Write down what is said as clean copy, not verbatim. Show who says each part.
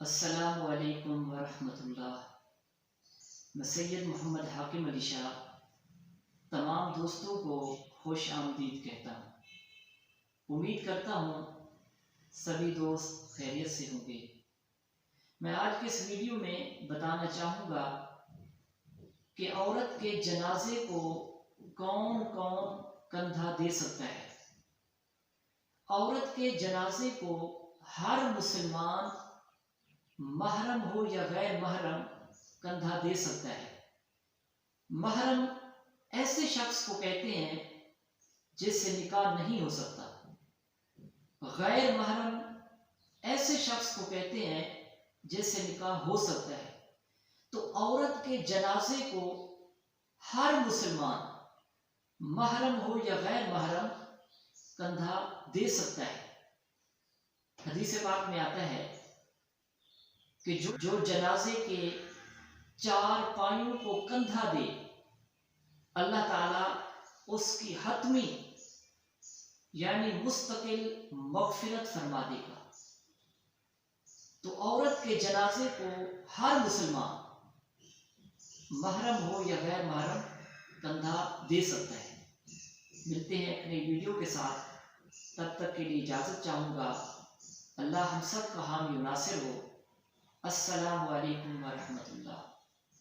Speaker 1: السلام علیکم ورحمۃ اللہ۔ میں سید محمد حاکم علی شاہ تمام دوستوں کو خوش آمدید کہتا ہوں۔ امید کرتا ہوں سبھی دوست خیریت سے ہوں گے۔ میں آج کے اس ویڈیو میں بتانا چاہوں گا کہ عورت کے جنازے کو کون کون کندھا دے سکتا ہے۔ عورت کے جنازے کو ہر مسلمان محرم ہو یا غیر محرم کندھا دے سکتا ہے۔ محرم ایسے شخص کو کہتے ہیں جس سے نکاح نہیں ہو سکتا۔ غیر محرم ایسے شخص کو کہتے ہیں جس سے نکاح ہو سکتا ہے۔ تو عورت کے جنازے کو ہر مسلمان محرم ہو یا غیر محرم کندھا دے سکتا ہے۔ حدیث پاک میں آتا ہے کہ جو جنازے کے 4 پایوں کو کندھا دے، اللہ تعالیٰ اس کی حتمی یعنی مستقل مغفرت فرما دے گا۔ تو عورت کے جنازے کو ہر مسلمان محرم ہو یا غیر محرم کندھا دے سکتا ہے۔ ملتے ہیں ایک نئی ویڈیو کے ساتھ، تب تک کے لیے اجازت چاہوں گا۔ اللہ ہم سب کا حامی و ناصر ہو۔ السلام علیکم ورحمۃ اللہ۔